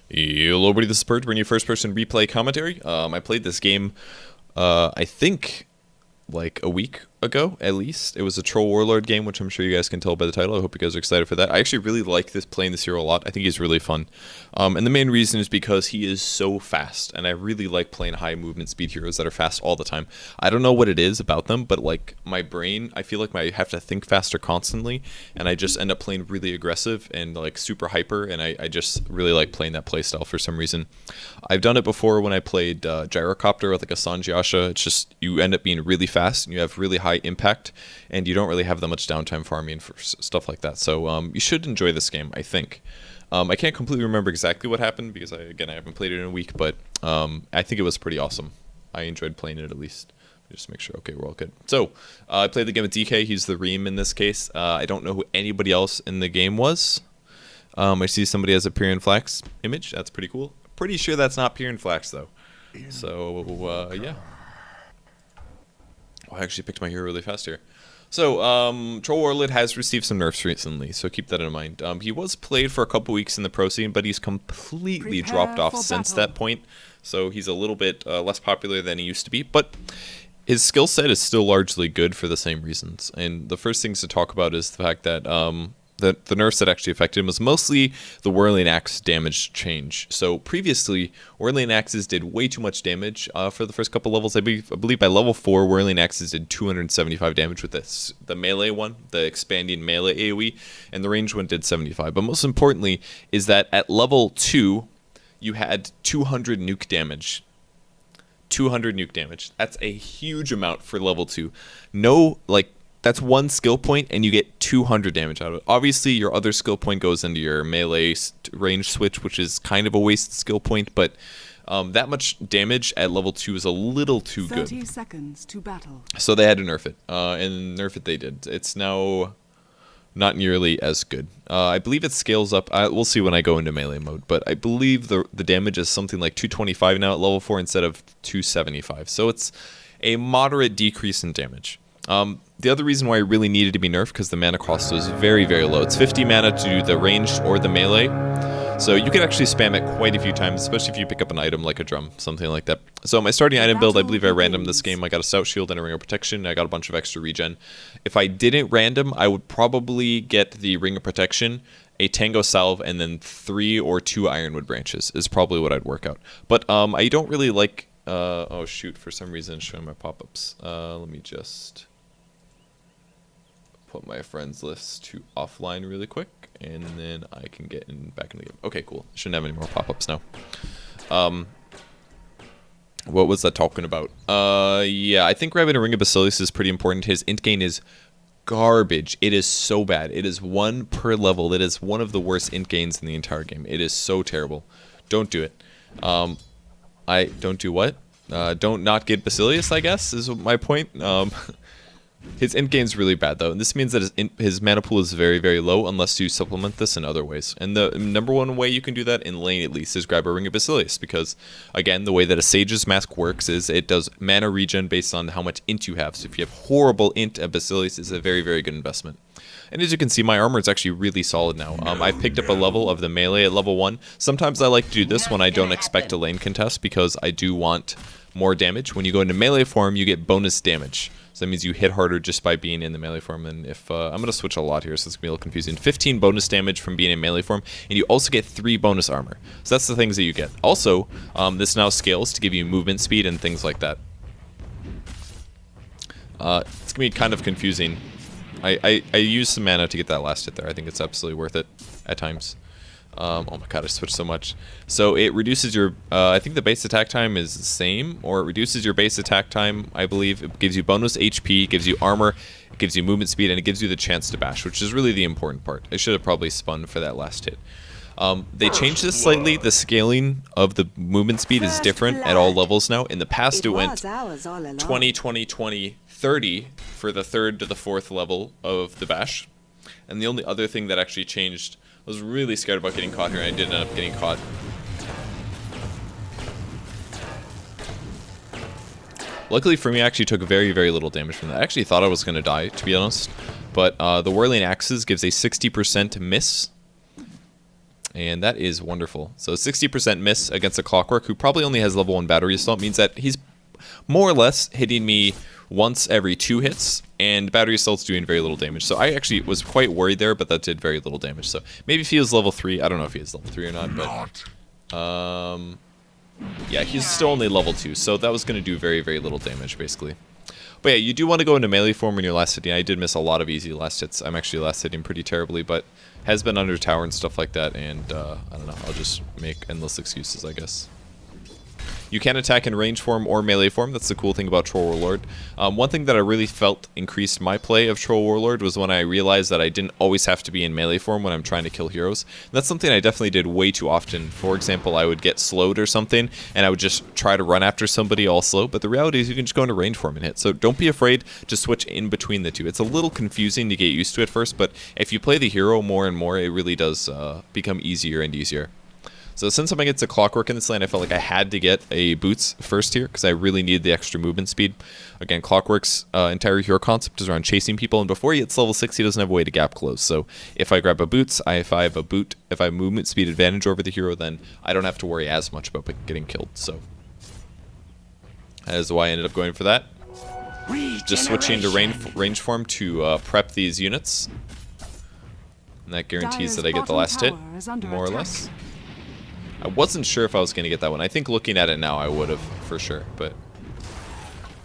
Hello, everybody. This is Purge, bringing you first-person replay commentary. I played this game, I think, like a week ago, at least. It was a Troll Warlord game, which I'm sure you guys can tell by the title. I hope you guys are excited for that. I actually really like playing this hero a lot. I think he's really fun. And the main reason is because he is so fast, and I really like playing high movement speed heroes that are fast all the time. I don't know what it is about them, but like my brain, I feel like I have to think faster constantly, and I just end up playing really aggressive and like super hyper, and I just really like playing that playstyle for some reason. I've done it before when I played Gyrocopter with like a Sanjiasha. It's just you end up being really fast, and you have really high impact, and you don't really have that much downtime farming for stuff like that. So you should enjoy this game, I think. I can't completely remember exactly what happened because I haven't played it in a week, but I think it was pretty awesome. I enjoyed playing it at least. Just make sure, okay, we're all good. So I played the game with DK. He's the Reem in this case. I don't know who anybody else in the game was. I see somebody has a Pyrian Flax image. That's pretty cool. Pretty sure that's not Pyrian Flax though. So yeah. Oh, I actually picked my hero really fast here. So, Troll Warlord has received some nerfs recently, so keep that in mind. He was played for a couple weeks in the pro scene, but he's completely dropped off since that point. So he's a little bit less popular than he used to be, but his skill set is still largely good for the same reasons. And the first things to talk about is the fact that the nerfs that actually affected him was mostly the Whirling Axe damage change. So previously, Whirling Axes did way too much damage for the first couple levels. I believe by level 4, Whirling Axes did 275 damage with the melee one, the expanding melee AoE, and the range one did 75. But most importantly is that at level 2, you had 200 nuke damage. 200 nuke damage. That's a huge amount for level 2. That's one skill point, and you get 200 damage out of it. Obviously, your other skill point goes into your melee range switch, which is kind of a wasted skill point, but that much damage at level 2 is a little too good. 30 seconds to battle. So they had to nerf it, and nerf it they did. It's now not nearly as good. I believe it scales up. We'll see when I go into melee mode, but I believe the damage is something like 225 now at level 4 instead of 275. So it's a moderate decrease in damage. The other reason why it really needed to be nerfed, because the mana cost was very, very low. It's 50 mana to do the ranged or the melee. So you can actually spam it quite a few times, especially if you pick up an item like a drum, something like that. So my starting item build, I believe I random this game. I got a Stout Shield and a Ring of Protection. I got a bunch of extra regen. If I didn't random, I would probably get the Ring of Protection, a Tango Salve, and then 3 or 2 Ironwood Branches is probably what I'd work out. But I don't really like... oh shoot, for some reason it's showing my pop-ups. Let me just put my friends list to offline really quick, and then I can get back in the game. Okay, cool. Shouldn't have any more pop-ups now. What was that talking about? Yeah, I think grabbing a Ring of Basilius is pretty important. His int gain is garbage. It is so bad. It is 1 per level. It is one of the worst int gains in the entire game. It is so terrible. Don't do it. I don't do what? Don't not get Basilius, I guess, is my point. His int gain's really bad, though, and this means that his mana pool is very, very low unless you supplement this in other ways. And the number one way you can do that, in lane at least, is grab a Ring of Basilius, because, again, the way that a Sage's Mask works is it does mana regen based on how much int you have. So if you have horrible int, a Basilius is a very, very good investment. And as you can see, my armor is actually really solid now. I've picked up a level of the melee at level 1. Sometimes I like to do this when I don't expect a lane contest, because I do want more damage. When you go into melee form, you get bonus damage. So that means you hit harder just by being in the melee form. And if I'm going to switch a lot here, so it's going to be a little confusing. 15 bonus damage from being in melee form, and you also get 3 bonus armor. So that's the things that you get. Also, this now scales to give you movement speed and things like that. It's going to be kind of confusing. I used some mana to get that last hit there. I think it's absolutely worth it at times. Oh my god, I switched so much. So it reduces your, I think the base attack time is the same, or it reduces your base attack time, I believe. It gives you bonus HP, gives you armor, it gives you movement speed, and it gives you the chance to bash, which is really the important part. I should have probably spun for that last hit. They changed this slightly. The scaling of the movement speed is different at all levels now. In the past, it went 20, 20, 20, 30 for the 3rd to the 4th level of the bash. And the only other thing that actually changed, I was really scared about getting caught here, and I did end up getting caught. Luckily for me, I actually took very, very little damage from that. I actually thought I was going to die, to be honest. But the Whirling Axes gives a 60% miss And that is wonderful. So 60% miss against a Clockwork who probably only has level 1 battery assault means that he's more or less hitting me once every 2 hits, and battery assault's doing very little damage. So I actually was quite worried there, but that did very little damage. So maybe if he was level 3, I don't know if he is level 3 or not, but yeah, he's still only level 2, so that was going to do very, very little damage, basically. But yeah, you do want to go into melee form when you're last hitting. I did miss a lot of easy last hits. I'm actually last hitting pretty terribly, but has been under tower and stuff like that, and I don't know, I'll just make endless excuses, I guess. You can attack in range form or melee form. That's the cool thing about Troll Warlord. One thing that I really felt increased my play of Troll Warlord was when I realized that I didn't always have to be in melee form when I'm trying to kill heroes. And that's something I definitely did way too often. For example, I would get slowed or something, and I would just try to run after somebody all slow. But the reality is you can just go into range form and hit. So don't be afraid to switch in between the two. It's a little confusing to get used to at first, but if you play the hero more and more, it really does become easier and easier. So since I'm against a Clockwork in this lane, I felt like I had to get a Boots first here because I really need the extra movement speed. Again, Clockwork's entire hero concept is around chasing people, and before he hits level 6, he doesn't have a way to gap close. So if I grab a Boots, if I have movement speed advantage over the hero, then I don't have to worry as much about getting killed. So that is why I ended up going for that. Just switching to range form to prep these units. And that guarantees that I get the last hit, more or less. I wasn't sure if I was going to get that one. I think looking at it now, I would have, for sure. But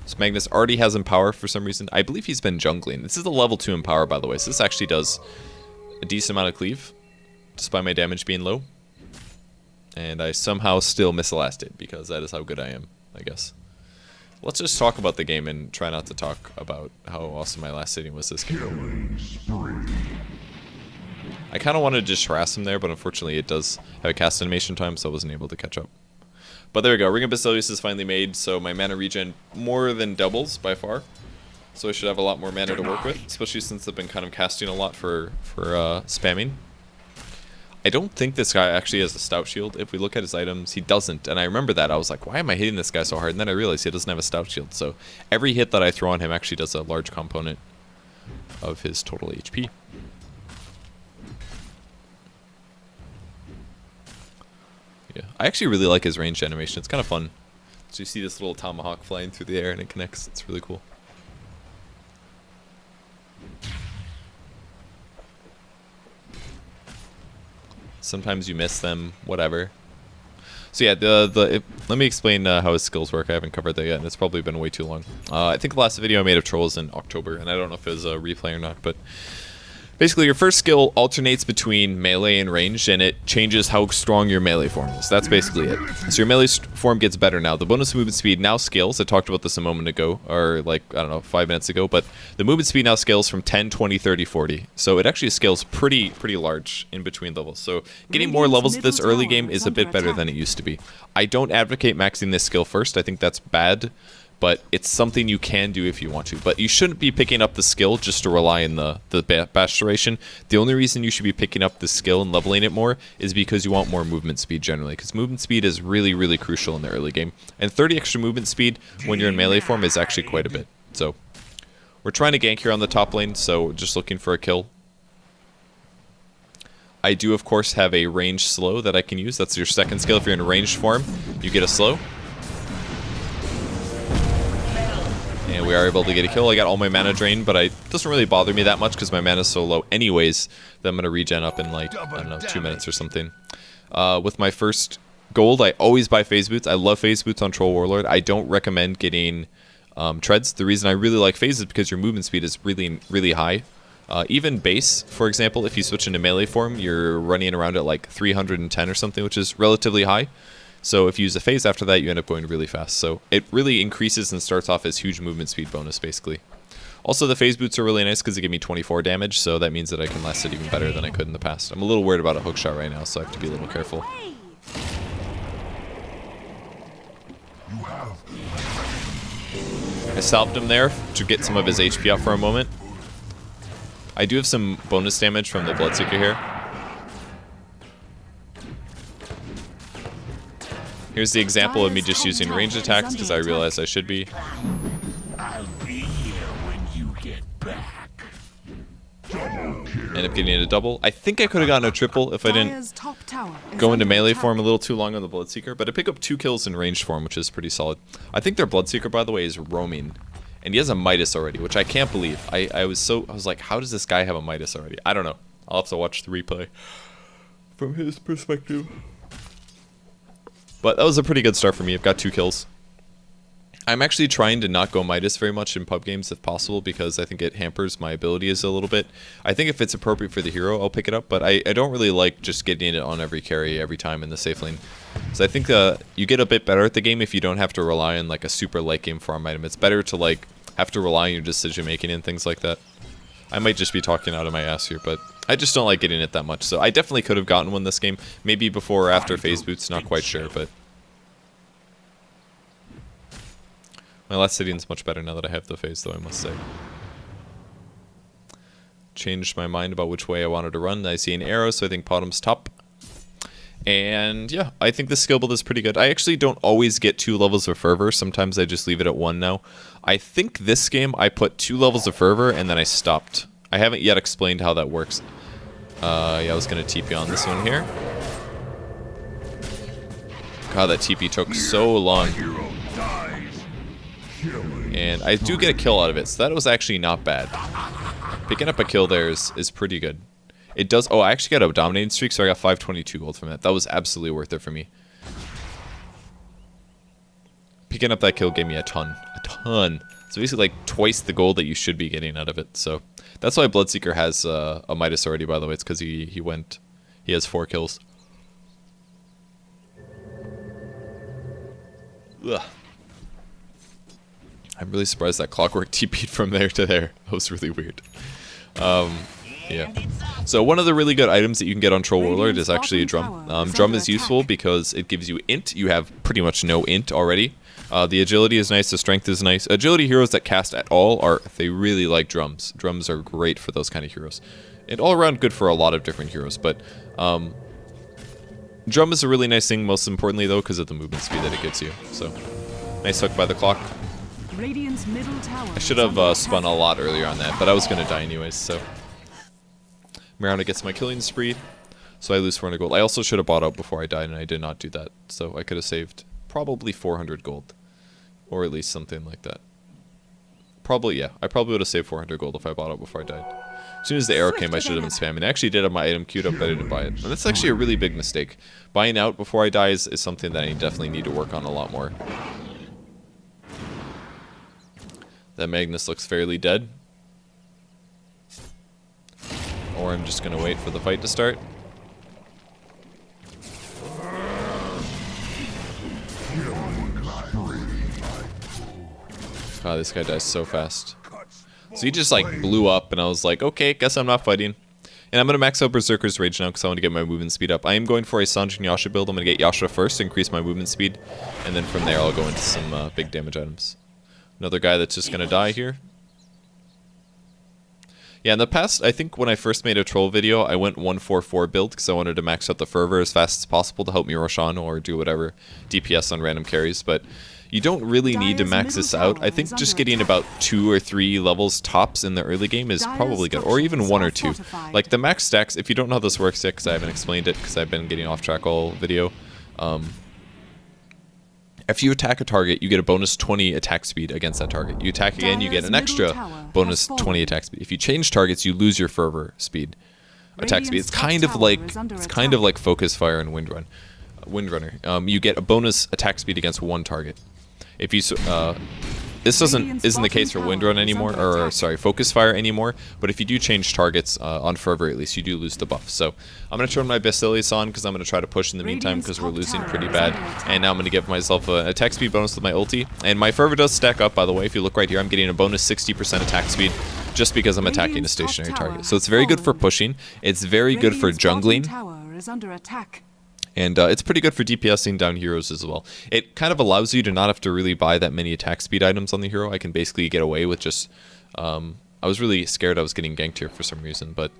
so Magnus already has Empower for some reason. I believe he's been jungling. This is a level 2 Empower, by the way. So this actually does a decent amount of cleave, despite my damage being low. And I somehow still miss the last hit, because that is how good I am, I guess. Let's just talk about the game and try not to talk about how awesome my last hitting was this game. I kind of wanted to just harass him there, but unfortunately it does have a cast animation time, so I wasn't able to catch up. But there we go, Ring of Basilius is finally made, so my mana regen more than doubles by far. So I should have a lot more mana to work with, especially since I've been kind of casting a lot for spamming. I don't think this guy actually has a Stout Shield. If we look at his items, he doesn't, and I remember that. I was like, why am I hitting this guy so hard? And then I realized he doesn't have a Stout Shield, so every hit that I throw on him actually does a large component of his total HP. Yeah, I actually really like his ranged animation. It's kind of fun. So you see this little tomahawk flying through the air and it connects. It's really cool. Sometimes you miss them, whatever. So yeah, let me explain how his skills work. I haven't covered that yet, and it's probably been way too long. I think the last video I made of trolls in October, and I don't know if it was a replay or not, but basically, your first skill alternates between melee and ranged, and it changes how strong your melee form is. That's basically it. So your melee form gets better now. The bonus movement speed now scales. I talked about this a moment ago, or like, I don't know, 5 minutes ago, but the movement speed now scales from 10, 20, 30, 40. So it actually scales pretty large in between levels. So getting more levels at this early game is a bit better than it used to be. I don't advocate maxing this skill first. I think that's bad, but it's something you can do if you want to. But you shouldn't be picking up the skill just to rely on the bash duration. The only reason you should be picking up the skill and leveling it more is because you want more movement speed generally, because movement speed is really crucial in the early game. And 30 extra movement speed when you're in melee form is actually quite a bit. So we're trying to gank here on the top lane, so just looking for a kill. I do, of course, have a ranged slow that I can use. That's your second skill. If you're in ranged form, you get a slow. And we are able to get a kill. I got all my mana drained, but it doesn't really bother me that much because my mana is so low anyways that I'm going to regen up in like, I don't know, 2 minutes or something. With my first gold, I always buy phase boots. I love phase boots on Troll Warlord. I don't recommend getting treads. The reason I really like phase is because your movement speed is really high. Even base, for example, if you switch into melee form, you're running around at like 310 or something, which is relatively high. So if you use a phase after that, you end up going really fast. So it really increases and starts off as huge movement speed bonus, basically. Also, the phase boots are really nice because they give me 24 damage, so that means that I can last it even better than I could in the past. I'm a little worried about a hookshot right now, so I have to be a little careful. I stopped him there to get some of his HP up for a moment. I do have some bonus damage from the Bloodseeker here. Here's the example of me just using ranged attacks because I realized I should be. I'll be here when you get back. End up getting a double. I think I could have gotten a triple if I didn't go into melee form a little too long on the Bloodseeker, but I pick up 2 kills in ranged form, which is pretty solid. I think their Bloodseeker, by the way, is roaming. And he has a Midas already, which I can't believe. I was like, how does this guy have a Midas already? I don't know. I'll have to watch the replay from his perspective. But that was a pretty good start for me. I've got 2 kills. I'm actually trying to not go Midas very much in pub games if possible, because I think it hampers my abilities a little bit. I think if it's appropriate for the hero, I'll pick it up, but I don't really like just getting it on every carry every time in the safe lane. So I think you get a bit better at the game if you don't have to rely on like a super late game farm item. It's better to like have to rely on your decision making and things like that. I might just be talking out of my ass here, but I just don't like getting it that much. So I definitely could have gotten one this game, maybe before or after phase boots, not quite sure, but my last sitting's much better now that I have the phase, though, I must say. Changed my mind about which way I wanted to run. I see an arrow, so I think bottom's top. And yeah, I think the skill build is pretty good. I actually don't always get 2 levels of fervor. Sometimes I just leave it at 1 now. I think this game I put 2 levels of fervor and then I stopped. I haven't yet explained how that works. Yeah, I was going to TP on this one here. God, that TP took so long. And I do get a kill out of it, so that was actually not bad. Picking up a kill there is pretty good. It does... Oh, I actually got a dominating streak, so I got 522 gold from that. That was absolutely worth it for me. Picking up that kill gave me a ton. A ton. So basically like twice the gold that you should be getting out of it. So that's why Bloodseeker has a Midas already, by the way. It's because he has 4 kills. Ugh. I'm really surprised that Clockwork TP'd from there to there. That was really weird. Yeah. So one of the really good items that you can get on Troll Warlord is actually a drum. Drum is useful because it gives you int. You have pretty much no int already. The agility is nice, the strength is nice. Agility heroes that cast at all they really like drums. Drums are great for those kind of heroes. And all around good for a lot of different heroes, but drum is a really nice thing, most importantly though, because of the movement speed that it gives you. So, nice hook by the clock. I should have spun a lot earlier on that, but I was going to die anyways, so. Miranda gets my killing spree, so I lose 400 gold. I also should have bought out before I died, and I did not do that, so I could have saved probably 400 gold. Or at least something like that. Probably, yeah. I probably would have saved 400 gold if I bought out before I died. As soon as the arrow came, I should have been spamming. I actually did have my item queued up, but I didn't buy it. And that's actually a really big mistake. Buying out before I die is something that I definitely need to work on a lot more. That Magnus looks fairly dead. Or I'm just going to wait for the fight to start. God, this guy dies so fast. So he just like blew up and I was like, okay, guess I'm not fighting. And I'm going to max out Berserker's Rage now because I want to get my movement speed up. I am going for a Sanjin Yasha build. I'm going to get Yasha first, increase my movement speed. And then from there I'll go into some big damage items. Another guy that's just going to die here. Yeah, in the past, I think when I first made a troll video, I went 144 build because I wanted to max out the fervor as fast as possible to help me Roshan or do whatever DPS on random carries, but you don't really need to max this out. I think just getting about 2 or 3 levels tops in the early game is probably good, or even 1 or 2. Like the max stacks, if you don't know how this works yet, because I haven't explained it, because I've been getting off track all video, if you attack a target, you get a bonus 20 attack speed against that target. You attack again, you get an extra bonus 20 attack speed. If you change targets, you lose your fervor speed, attack speed. It's kind of like Focus Fire and Windrunner. You get a bonus attack speed against 1 target. If you this isn't the case for Windrun anymore, or sorry, Focus Fire anymore. But if you do change targets on fervor, at least you do lose the buff. So I'm gonna turn my Basilius on because I'm gonna try to push in the meantime because we're losing pretty bad. And now I'm gonna give myself an attack speed bonus with my ulti. And my fervor does stack up, by the way. If you look right here, I'm getting a bonus 60% attack speed just because I'm attacking a stationary target. So it's very good for pushing. It's very good for jungling. And it's pretty good for DPSing down heroes as well. It kind of allows you to not have to really buy that many attack speed items on the hero. I can basically get away with just I was really scared I was getting ganked here for some reason, but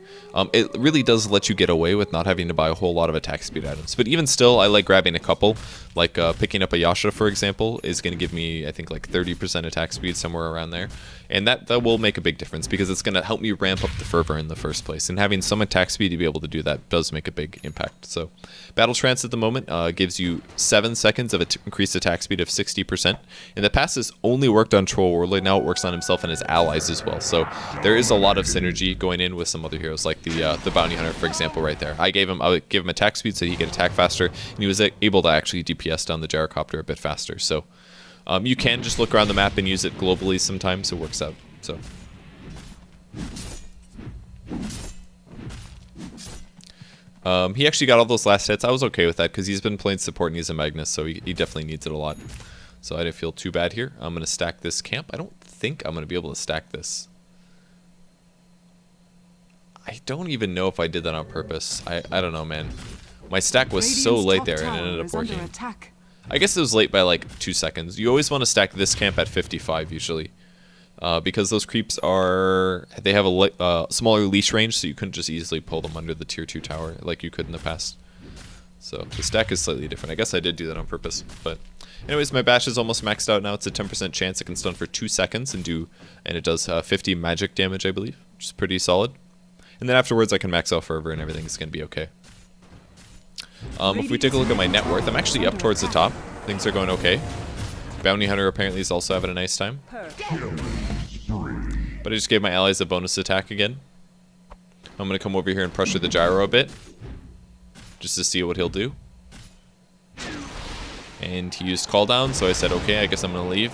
it really does let you get away with not having to buy a whole lot of attack speed items. But even still, I like grabbing a couple. Like picking up a Yasha, for example, is going to give me, I think, like 30% attack speed, somewhere around there. And that will make a big difference because it's going to help me ramp up the fervor in the first place. And having some attack speed to be able to do that does make a big impact. So Battle Trance at the moment gives you 7 seconds of increased attack speed of 60%. In the past, this only worked on Troll Warlord. Now it works on himself and his allies as well. So there is a lot of synergy going in with some other heroes, like the Bounty Hunter, for example, right there. I would give him attack speed so he could attack faster, and he was able to actually DPS down the gyrocopter a bit faster. So you can just look around the map and use it globally sometimes. It works out. So he actually got all those last hits. I was okay with that because he's been playing support and he's a Magnus, so he definitely needs it a lot. So I didn't feel too bad here. I'm going to stack this camp. I don't think I'm going to be able to stack this. I don't even know if I did that on purpose. I don't know, man. My stack was so late there and it ended up working. I guess it was late by like 2 seconds. You always want to stack this camp at 55 usually. Because those creeps they have a smaller leash range, so you couldn't just easily pull them under the tier 2 tower like you could in the past. So the stack is slightly different. I guess I did do that on purpose. But anyways, my bash is almost maxed out now. It's a 10% chance it can stun for 2 seconds and it does 50 magic damage, I believe, which is pretty solid. And then afterwards I can max out fervor and everything's going to be okay. If we take a look at my net worth, I'm actually up towards the top. Things are going okay. Bounty Hunter apparently is also having a nice time. But I just gave my allies a bonus attack again. I'm going to come over here and pressure the gyro a bit, just to see what he'll do. And he used call down, so I said, okay, I guess I'm going to leave.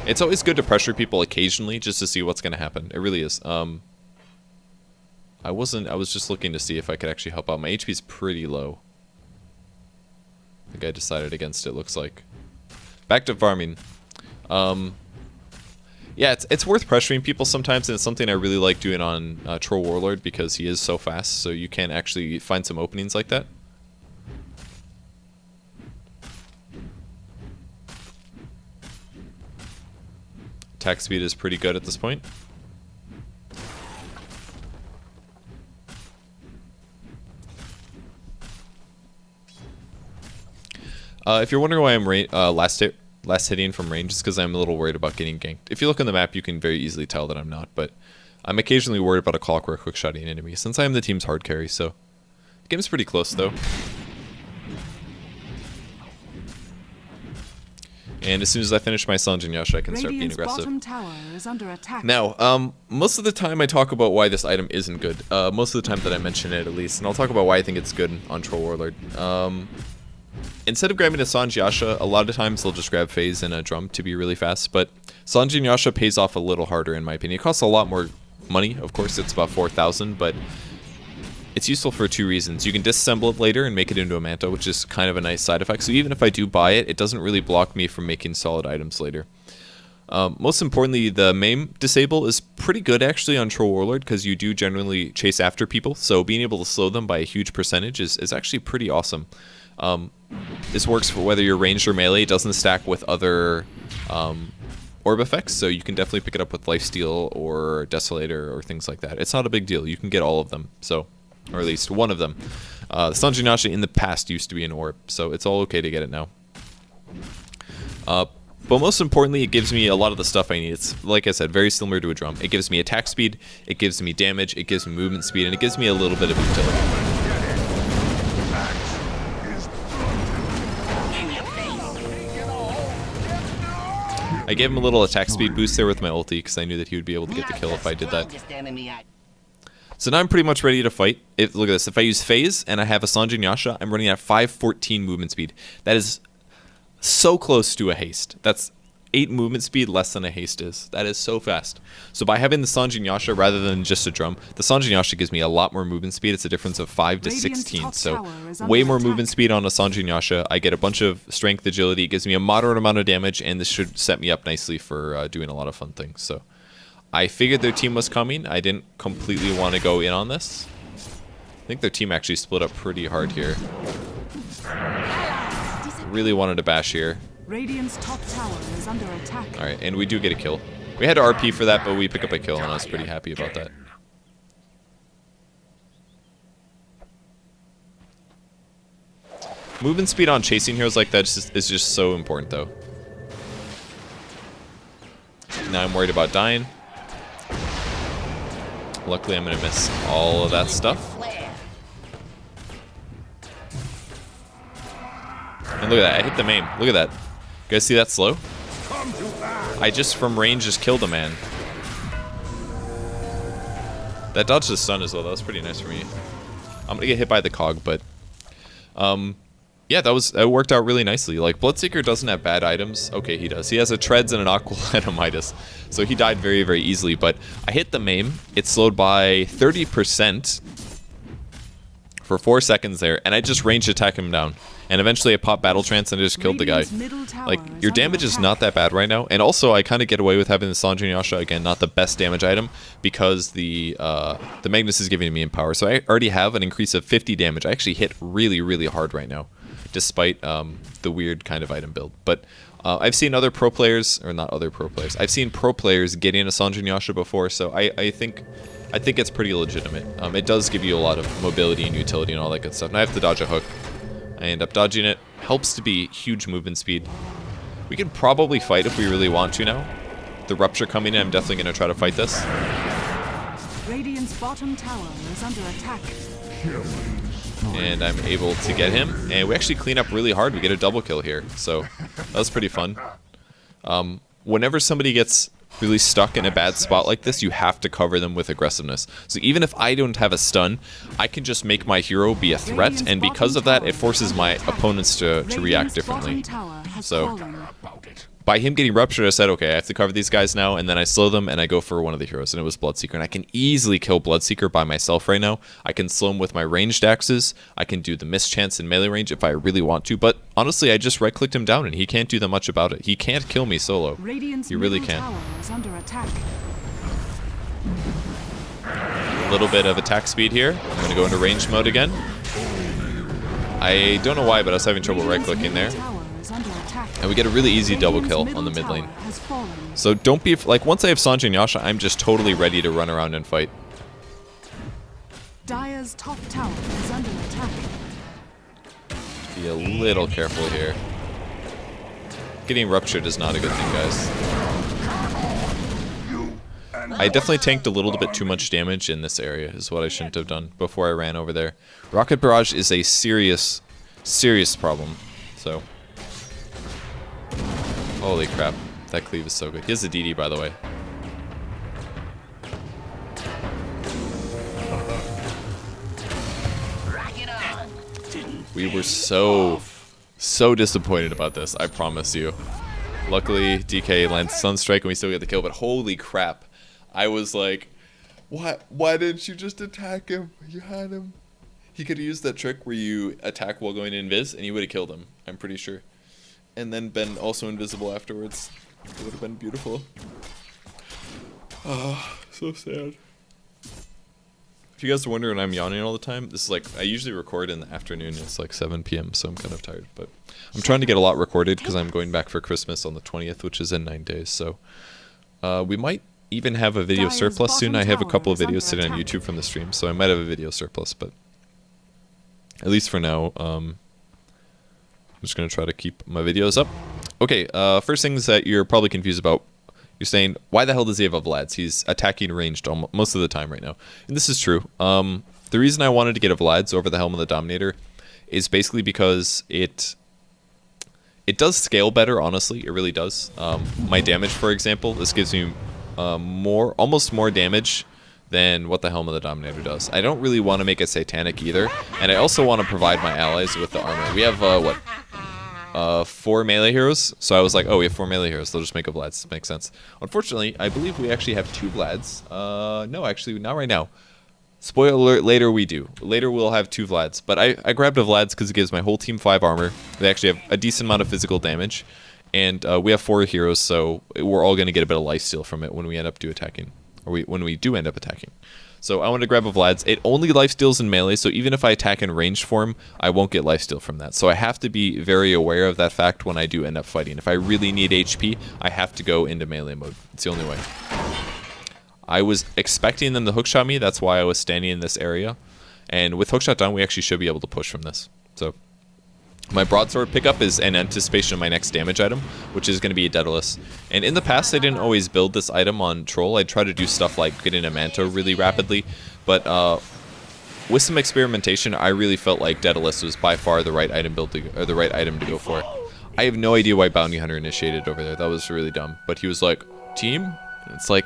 It's always good to pressure people occasionally, just to see what's going to happen. It really is. I was just looking to see if I could actually help out. My HP is pretty low. I think I decided against it, looks like. Back to farming. Yeah, it's worth pressuring people sometimes, and it's something I really like doing on Troll Warlord because he is so fast, so you can actually find some openings like that. Attack speed is pretty good at this point. If you're wondering why I'm last hitting from range, it's because I'm a little worried about getting ganked. If you look on the map, you can very easily tell that I'm not, but I'm occasionally worried about a clockwork hookshotting enemy, since I am the team's hard carry, so the game's pretty close though. And as soon as I finish my Sanjin Yasha, I can start being aggressive. Now, most of the time I talk about why this item isn't good. Most of the time that I mention it, at least, and I'll talk about why I think it's good on Troll Warlord. Instead of grabbing a Sanj Yasha, a lot of times they'll just grab Phase and a Drum to be really fast, but Sanjin Yasha pays off a little harder in my opinion. It costs a lot more money, of course, it's about 4,000, but it's useful for 2 reasons. You can disassemble it later and make it into a Manta, which is kind of a nice side effect, so even if I do buy it, it doesn't really block me from making solid items later. Most importantly, the maim disable is pretty good actually on Troll Warlord because you do generally chase after people, so being able to slow them by a huge percentage is actually pretty awesome. This works for whether you're ranged or melee. It doesn't stack with other orb effects, so you can definitely pick it up with Lifesteal or Desolator or things like that. It's not a big deal. You can get all of them, so, or at least one of them. The Sanjin Yasha in the past used to be an orb, so it's all okay to get it now. But most importantly, it gives me a lot of the stuff I need. It's, like I said, very similar to a drum. It gives me attack speed, it gives me damage, it gives me movement speed, and it gives me a little bit of utility. I gave him a little attack speed boost there with my ulti because I knew that he would be able to get the kill if I did that. So now I'm pretty much ready to fight. Look at this. If I use Phase and I have a Sanjin Yasha, I'm running at 514 movement speed. That is so close to a haste. That's 8 movement speed less than a haste is. That is so fast. So by having the Sanjin Yasha rather than just a drum, the Sanjin Yasha gives me a lot more movement speed. It's a difference of 5 to 16. So way more movement speed on a Sanjin Yasha. I get a bunch of strength, agility. It gives me a moderate amount of damage, and this should set me up nicely for doing a lot of fun things. So I figured their team was coming. I didn't completely want to go in on this. I think their team actually split up pretty hard here. Really wanted to bash here. Radiant's top tower is under attack. Alright, and we do get a kill. We had to RP for that, but we pick up a kill, and I was pretty happy about that. Movement speed on chasing heroes like that is just so important, though. Now I'm worried about dying. Luckily, I'm going to miss all of that stuff. And look at that, I hit the main. Look at that. You guys see that slow? I just, from range, just killed a man. That dodged the stun as well. That was pretty nice for me. I'm going to get hit by the cog, but... yeah, that worked out really nicely. Like, Bloodseeker doesn't have bad items. Okay, he does. He has a Treads and an Aqua and a Midas. So he died very, very easily. But I hit the maim. It slowed by 30% for 4 seconds there. And I just ranged attack him down. And eventually I popped Battle Trance and I just killed the guy. Like, your damage is not that bad right now. And also, I kind of get away with having the Sanjin Yasha, again, not the best damage item, because the Magnus is giving me Empower. So I already have an increase of 50 damage. I actually hit really, really hard right now, despite the weird kind of item build. But I've seen other pro players, or not other pro players, I've seen pro players getting a Sanjin Yasha before, so I think it's pretty legitimate. It does give you a lot of mobility and utility and all that good stuff. And I have to dodge a hook. I end up dodging it. Helps to be huge movement speed. We could probably fight if we really want to now. The Rupture coming in, I'm definitely going to try to fight this. Radiant's bottom tower is under attack. And I'm able to get him. And we actually clean up really hard. We get a double kill here. So that was pretty fun. Whenever somebody gets really stuck in a bad spot like this, you have to cover them with aggressiveness. So even if I don't have a stun, I can just make my hero be a threat, and because of that, it forces my opponents to react differently. So by him getting ruptured, I said, okay, I have to cover these guys now, and then I slow them, and I go for one of the heroes, and it was Bloodseeker. And I can easily kill Bloodseeker by myself right now. I can slow him with my ranged axes. I can do the mischance in melee range if I really want to, but honestly, I just right-clicked him down, and he can't do that much about it. He can't kill me solo. He really can't. A little bit of attack speed here. I'm going to go into range mode again. I don't know why, but I was having trouble right-clicking there. And we get a really easy double kill on the mid lane. So don't be, like, once I have Sanjin Yasha, I'm just totally ready to run around and fight. Dire's top tower is under attack. Be a little careful here. Getting ruptured is not a good thing, guys. I definitely tanked a little bit too much damage in this area, is what I shouldn't have done before I ran over there. Rocket Barrage is a serious, serious problem. So... holy crap, that cleave is so good. He has a DD, by the way. We were so disappointed about this, I promise you. Luckily, DK lands Sunstrike and we still get the kill, but holy crap. I was like, why didn't you just attack him? You had him. He could have used that trick where you attack while going invis, and you would have killed him, I'm pretty sure. And then been also invisible afterwards. It would have been beautiful. Oh, so sad. If you guys are wondering, I'm yawning all the time. This is like, I usually record in the afternoon. It's like 7 p.m., so I'm kind of tired. But I'm trying to get a lot recorded because I'm going back for Christmas on the 20th, which is in 9 days. So we might even have a video surplus soon. I have a couple of videos sitting on YouTube from the stream, so I might have a video surplus. But at least for now, I'm just going to try to keep my videos up. Okay, first things that you're probably confused about. You're saying, why the hell does he have a Vlad's? He's attacking ranged most of the time right now. And this is true. The reason I wanted to get a Vlad's over the Helm of the Dominator is basically because it does scale better, honestly. It really does. My damage, for example, this gives me almost more damage than what the Helm of the Dominator does. I don't really want to make it satanic either. And I also want to provide my allies with the armor. We have, 4 melee heroes, so I was like, oh, we have 4 melee heroes, they'll just make a Vlad's. Makes sense. Unfortunately, I believe we actually have 2 Vlad's. No, actually, not right now. Spoiler alert, later we do. Later we'll have 2 Vlad's, but I grabbed a Vlad's because it gives my whole team 5 armor. They actually have a decent amount of physical damage, and we have 4 heroes, so we're all going to get a bit of lifesteal from it when we end up attacking. Or when we do end up attacking. So I want to grab a Vlad's. It only lifesteals in melee, so even if I attack in ranged form, I won't get lifesteal from that. So I have to be very aware of that fact when I do end up fighting. If I really need HP, I have to go into melee mode. It's the only way. I was expecting them to hookshot me, that's why I was standing in this area. And with hookshot down, we actually should be able to push from this. So my broadsword pickup is in anticipation of my next damage item, which is going to be a daedalus. And in the past, I didn't always build this item on troll. I'd try to do stuff like getting a manto really rapidly, but with some experimentation, I really felt like daedalus was by far the right item the right item to go for. I have no idea why Bounty Hunter initiated over there. That was really dumb. But he was like, "Team?" And it's like,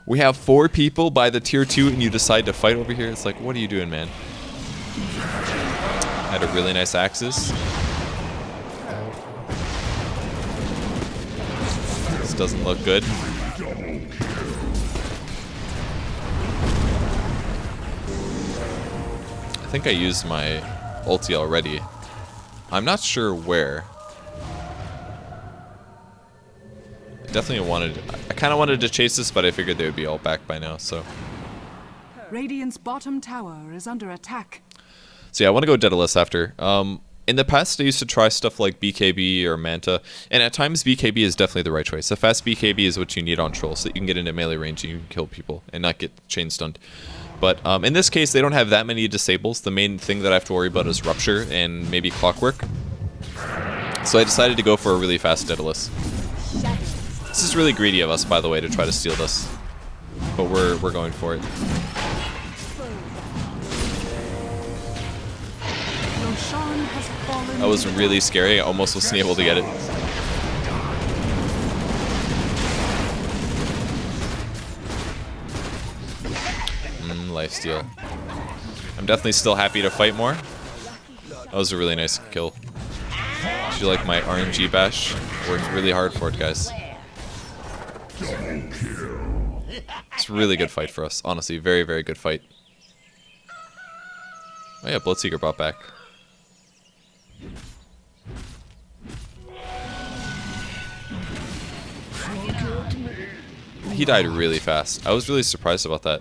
we have 4 people by the tier 2, and you decide to fight over here. It's like, what are you doing, man? Had a really nice axis. This doesn't look good. I think I used my ulti already. I'm not sure where. I kind of wanted to chase this, but I figured they would be all back by now, so. Radiant's bottom tower is under attack. So yeah, I want to go daedalus after. In the past, I used to try stuff like BKB or Manta, and at times BKB is definitely the right choice. A fast BKB is what you need on troll, so that you can get into melee range and you can kill people and not get chain stunned. But in this case, they don't have that many disables. The main thing that I have to worry about is Rupture and maybe Clockwork. So I decided to go for a really fast daedalus. This is really greedy of us, by the way, to try to steal this. But we're going for it. That was really scary. I almost wasn't able to get it. Lifesteal. I'm definitely still happy to fight more. That was a really nice kill. I feel like my RNG bash worked really hard for it, guys. It's a really good fight for us. Honestly, very, very good fight. Oh yeah, Bloodseeker brought back. He died really fast. I was really surprised about that.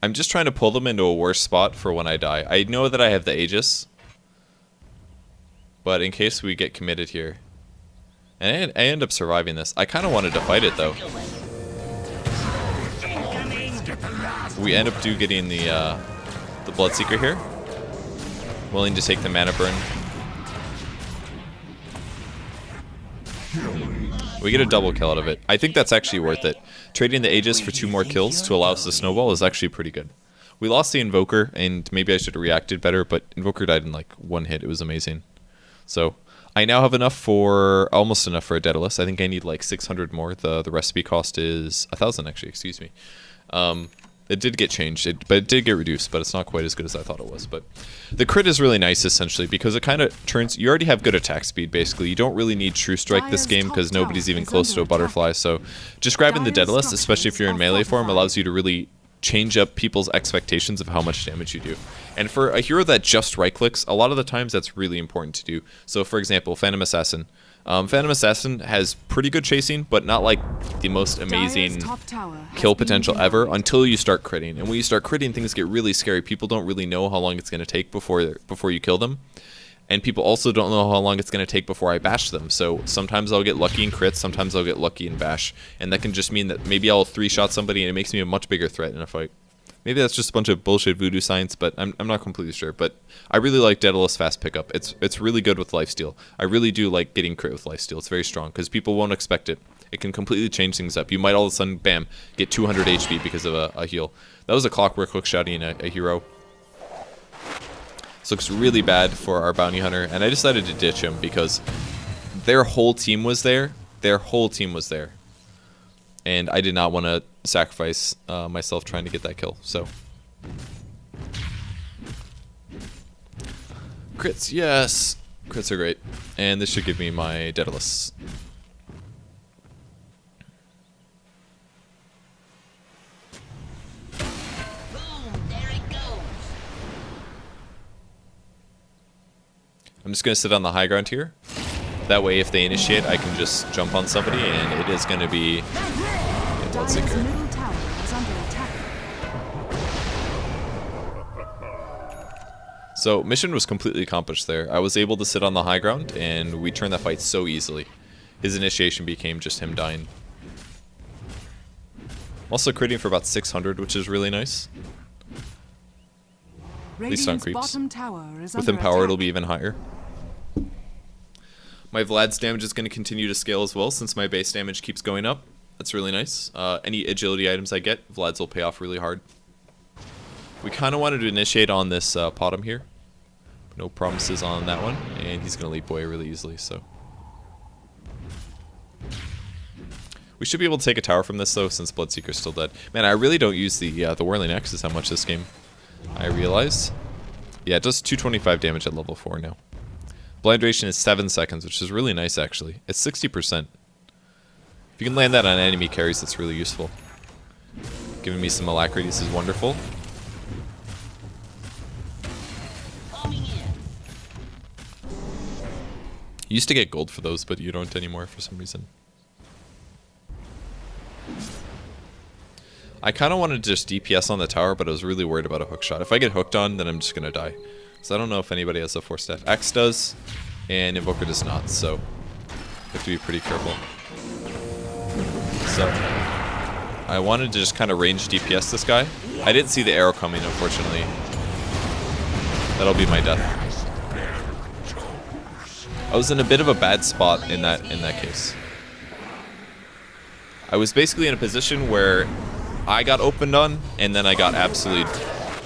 I'm just trying to pull them into a worse spot for when I die. I know that I have the Aegis, but in case we get committed here. And I end up surviving this. I kind of wanted to fight it, though. We end up getting the Bloodseeker here. Willing to take the mana burn. We get a double kill out of it. I think that's actually worth it. Trading the Aegis for 2 more kills to allow us to snowball is actually pretty good. We lost the Invoker, and maybe I should have reacted better, but Invoker died in like 1 hit. It was amazing. So I now have almost enough for a daedalus. I think I need like 600 more. The recipe cost is 1,000 actually, excuse me. It did get changed, but it did get reduced, but it's not quite as good as I thought it was. But the crit is really nice, essentially, because it kind of turns... You already have good attack speed, basically. You don't really need True Strike this game, because nobody's even close to a butterfly. So just grabbing the daedalus, especially if you're in melee form, allows you to really change up people's expectations of how much damage you do. And for a hero that just right-clicks, a lot of the times that's really important to do. So, for example, Phantom Assassin. Phantom Assassin has pretty good chasing, but not like the most amazing kill potential ever until you start critting. And when you start critting, things get really scary. People don't really know how long it's going to take before you kill them. And people also don't know how long it's going to take before I bash them. So sometimes I'll get lucky in crits, sometimes I'll get lucky in bash. And that can just mean that maybe I'll 3-shot somebody and it makes me a much bigger threat in a fight. Maybe that's just a bunch of bullshit voodoo science, but I'm not completely sure. But I really like Daedalus fast pickup. It's really good with lifesteal. I really do like getting crit with lifesteal. It's very strong because people won't expect it. It can completely change things up. You might all of a sudden, bam, get 200 HP because of a heal. That was a Clockwork hookshotting a hero. This looks really bad for our bounty hunter, and I decided to ditch him because their whole team was there. Their whole team was there. And I did not want to sacrifice myself trying to get that kill, so. Crits, yes! Crits are great. And this should give me my Daedalus. I'm just going to sit on the high ground here. That way, if they initiate, I can just jump on somebody, and it is going to be... Bloodseeker. middle tower is under attack. So mission was completely accomplished there. I was able to sit on the high ground, and we turned that fight so easily. His initiation became just him dying. Also critting for about 600, which is really nice. At least on Radiant's creeps. bottom tower is With under Empower, it'll attack. be even higher. My Vlad's damage is going to continue to scale as well, since my base damage keeps going up. That's really nice. Any agility items I get, Vlad's will pay off really hard. We kind of wanted to initiate on this Potom here. No promises on that one, and he's going to leap away really easily, so. We should be able to take a tower from this, though, since Bloodseeker's still dead. Man, I really don't use the Whirling Axes that much this game, I realize. Yeah, it does 225 damage at level 4 now. Blind duration is 7 seconds, which is really nice, actually. It's 60%. If you can land that on enemy carries, that's really useful. Giving me some alacrities is wonderful. You used to get gold for those, but you don't anymore for some reason. I kind of wanted to just DPS on the tower, but I was really worried about a hook shot. If I get hooked on, then I'm just going to die. So I don't know if anybody has a 4-staff. X does, and Invoker does not, so you have to be pretty careful. So I wanted to just kind of range DPS this guy. I didn't see the arrow coming, unfortunately. That'll be my death. I was in a bit of a bad spot in that case. I was basically in a position where I got opened on, and then I got absolutely...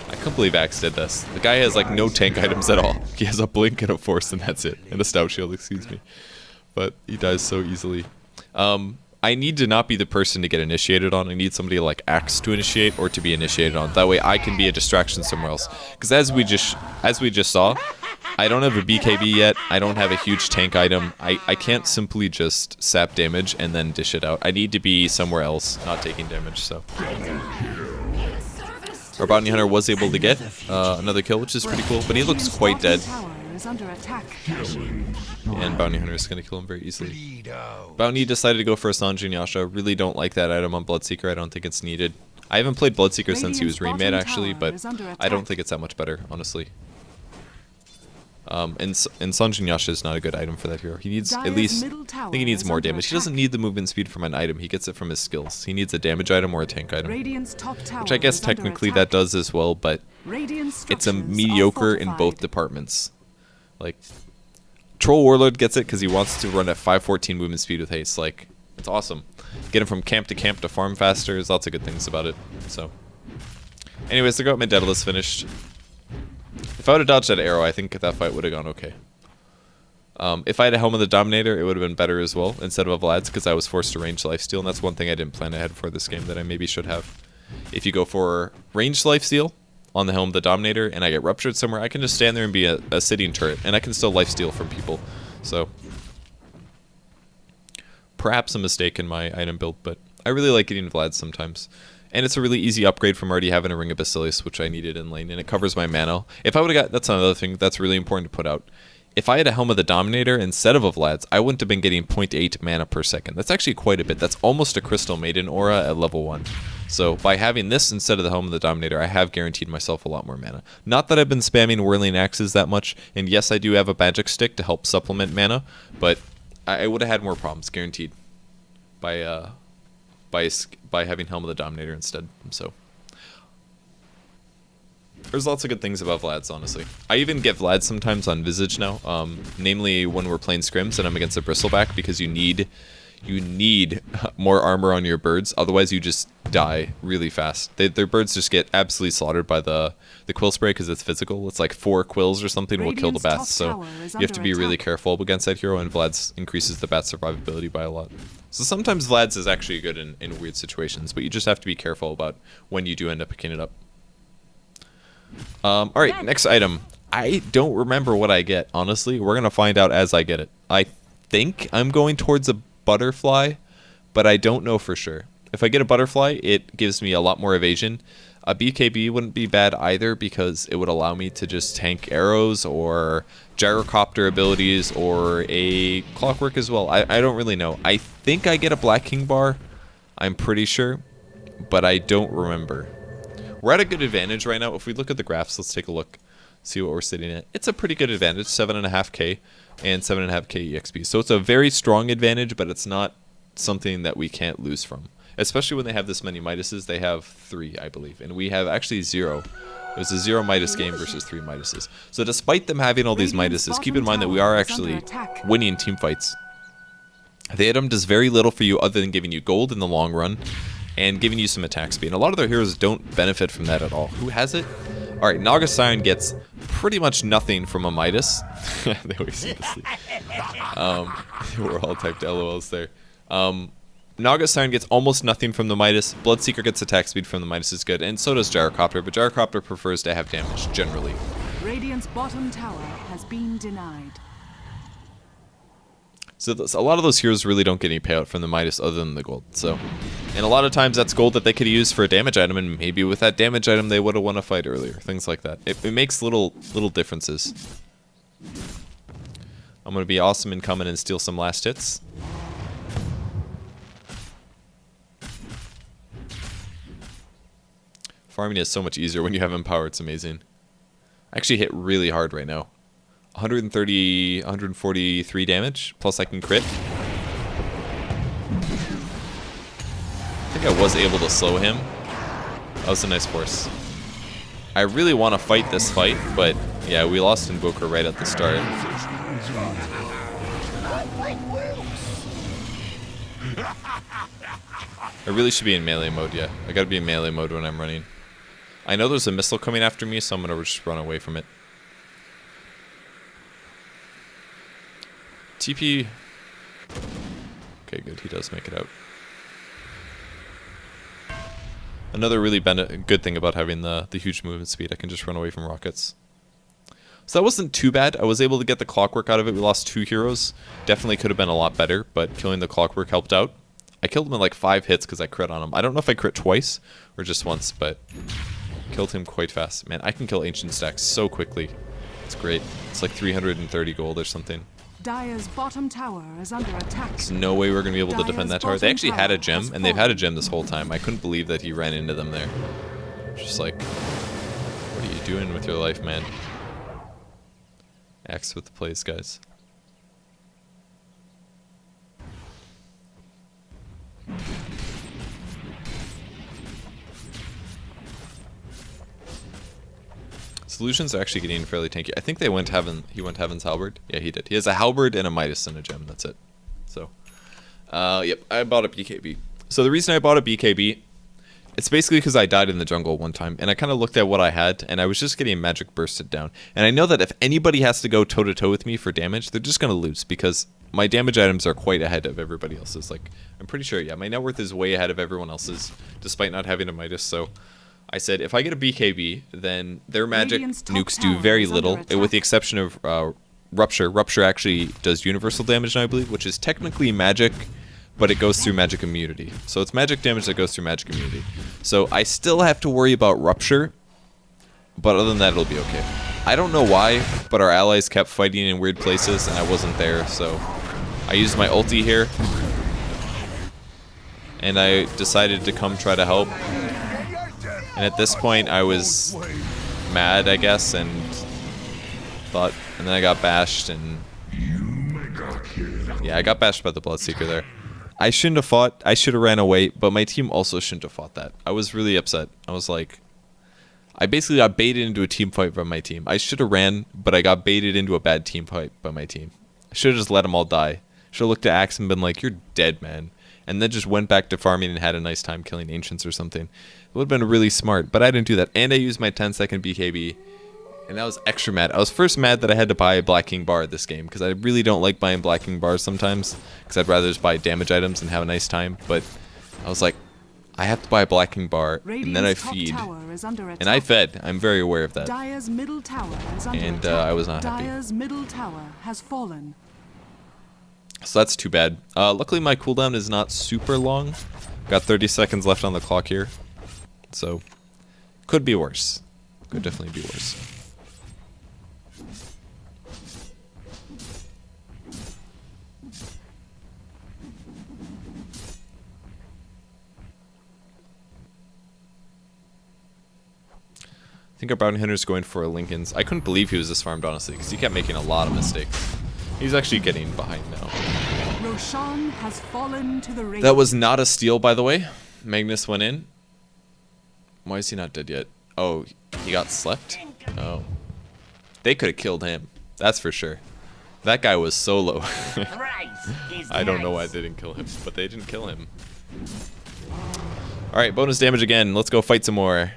I couldn't believe Axe did this. The guy has like no tank items at all. He has a blink and a force, and that's it. And a stout shield, excuse me. But he dies so easily. I need to not be the person to get initiated on. I need somebody like Axe to initiate or to be initiated on. That way I can be a distraction somewhere else. Because as we just saw, I don't have a BKB yet. I don't have a huge tank item. I can't simply just sap damage and then dish it out. I need to be somewhere else, not taking damage, so. Our bounty hunter was able to get another kill, which is pretty cool, but he looks quite dead. And bounty hunter is going to kill him very easily. Bounty decided to go for a Sanjin Yasha. Really don't like that item on Bloodseeker. I don't think it's needed. I haven't played Bloodseeker since he was remade, actually, but I don't think it's that much better, honestly. And Sanjin Yasha is not a good item for that hero. He needs at least, I think he needs more damage. He doesn't need the movement speed from an item. He gets it from his skills. He needs a damage item or a tank item. Which I guess technically that does as well, but it's a mediocre in both departments. Like, Troll Warlord gets it because he wants to run at 514 movement speed with haste. Like, it's awesome. Get him from camp to farm faster. There's lots of good things about it. So, anyways, I got my daedalus finished. If I would have dodged that arrow, I think that fight would have gone okay. If I had a Helm of the Dominator, it would have been better as well, instead of a Vlad's, because I was forced to range lifesteal, and that's one thing I didn't plan ahead for this game that I maybe should have. If you go for ranged lifesteal on the Helm of the Dominator, and I get ruptured somewhere, I can just stand there and be a sitting turret, and I can still lifesteal from people. So, perhaps a mistake in my item build, but I really like getting Vlad's sometimes. And it's a really easy upgrade from already having a Ring of Basilius, which I needed in lane, and it covers my mana. If I would have got, that's another thing that's really important to put out. If I had a Helm of the Dominator instead of a Vlad's, I wouldn't have been getting 0.8 mana per second. That's actually quite a bit. That's almost a Crystal Maiden aura at level 1. So by having this instead of the Helm of the Dominator, I have guaranteed myself a lot more mana. Not that I've been spamming Whirling Axes that much, and yes, I do have a magic stick to help supplement mana, but I would have had more problems, guaranteed, by having Helm of the Dominator instead. So there's lots of good things about Vlad's, honestly. I even get Vlad sometimes on Visage now, namely when we're playing scrims and I'm against a bristleback, because you need more armor on your birds, otherwise you just die really fast. Their birds just get absolutely slaughtered by the quill spray because it's physical. It's like 4 quills or something will kill the bats, so you have to be really careful against that hero, and Vlad's increases the bat's survivability by a lot. So sometimes Vlad's is actually good in weird situations, but you just have to be careful about when you do end up picking it up. Alright, next item. I don't remember what I get, honestly. We're going to find out as I get it. I think I'm going towards a butterfly, but I don't know for sure. If I get a butterfly, it gives me a lot more evasion. A BKB wouldn't be bad either, because it would allow me to just tank arrows or gyrocopter abilities or a clockwork as well. I don't really know. I think I get a Black King bar. I'm pretty sure. but I don't remember. We're at a good advantage right now. If we look at the graphs, let's take a look, see what we're sitting at. It's a pretty good advantage, 7.5k and 7.5k EXP. So it's a very strong advantage, but it's not something that we can't lose from. Especially when they have this many Midases. They have 3, I believe, and we have actually 0. It was a 0 Midas game versus 3 Midases. So despite them having all these Midases, keep in mind that we are actually winning team fights. The item does very little for you other than giving you gold in the long run and giving you some attack speed. And a lot of their heroes don't benefit from that at all. Who has it? Alright, Naga Siren gets pretty much nothing from a Midas. They always seem to sleep. We're all typed LOLs there. Naga Siren gets almost nothing from the Midas. Bloodseeker gets attack speed from the Midas is good, and so does Gyrocopter, but Gyrocopter prefers to have damage, generally. Radiant's bottom tower has been denied. So a lot of those heroes really don't get any payout from the Midas other than the gold. So, and a lot of times that's gold that they could use for a damage item, and maybe with that damage item they would have won a fight earlier. Things like that. It makes little differences. I'm going to be awesome and come in and steal some last hits. Farming is so much easier when you have Empower. It's amazing. I actually hit really hard right now. 143 damage, plus I can crit. I think I was able to slow him. That was a nice force. I really want to fight this fight, but yeah, we lost Invoker right at the start. I really should be in melee mode, yeah. I gotta be in melee mode when I'm running. I know there's a missile coming after me, so I'm gonna just run away from it. TP. Okay, good. He does make it out. Another really good thing about having the huge movement speed, I can just run away from rockets. So that wasn't too bad. I was able to get the clockwork out of it. We lost 2 heroes. Definitely could have been a lot better, but killing the clockwork helped out. I killed him in like 5 hits because I crit on him. I don't know if I crit twice or just once, but killed him quite fast. Man, I can kill ancient stacks so quickly. It's great. It's like 330 gold or something. Dire's bottom tower is under attack. There's no way we're going to be able to defend that tower. They actually had a gem, and they've had a gem this whole time. I couldn't believe that he ran into them there. Just like, what are you doing with your life, man? Axe with the plays, guys. Solutions are actually getting fairly tanky. I think he went Heaven's Halberd. Yeah, he did. He has a Halberd and a Midas and a gem. That's it. So, yep, I bought a BKB. So the reason I bought a BKB, it's basically because I died in the jungle one time, and I kind of looked at what I had, and I was just getting magic bursted down. And I know that if anybody has to go toe-to-toe with me for damage, they're just going to lose, because my damage items are quite ahead of everybody else's. Like, I'm pretty sure, yeah, my net worth is way ahead of everyone else's, despite not having a Midas, so I said, if I get a BKB, then their magic nukes do very little, with the exception of Rupture. Rupture actually does universal damage now, I believe, which is technically magic, but it goes through magic immunity. So it's magic damage that goes through magic immunity. So I still have to worry about Rupture, but other than that, it'll be okay. I don't know why, but our allies kept fighting in weird places, and I wasn't there, so I used my ulti here, and I decided to come try to help. And at this point, I was mad, I guess, and then I got bashed, and yeah, I got bashed by the Bloodseeker there. I shouldn't have fought. I should have ran away, but my team also shouldn't have fought that. I was really upset. I was like, I basically got baited into a team fight by my team. I should have ran, but I got baited into a bad team fight by my team. I should have just let them all die. Should have looked at Axe and been like, "You're dead, man," and then just went back to farming and had a nice time killing ancients or something. It would have been really smart, but I didn't do that. And I used my 10-second BKB, and I was extra mad. I was first mad that I had to buy a Black King bar this game, because I really don't like buying Black King bars sometimes, because I'd rather just buy damage items and have a nice time. But I was like, I have to buy a Black King bar, and then I feed. And I fed. I'm very aware of that. Dire's middle tower is under And attack. I was not happy. Dire's middle tower has fallen. So that's too bad. Luckily, my cooldown is not super long. Got 30 seconds left on the clock here. So, could be worse. Could definitely be worse. think our bounty hunter's going for Lincoln's. I couldn't believe he was this farmed, honestly, because he kept making a lot of mistakes. He's actually getting behind now. Roshan has fallen to the Radiant. That was not a steal, by the way. Magnus went in. Why is he not dead yet? Oh, he got slept? Oh. They could have killed him. That's for sure. That guy was so low. I don't know why they didn't kill him, but they didn't kill him. Alright, bonus damage again. Let's go fight some more.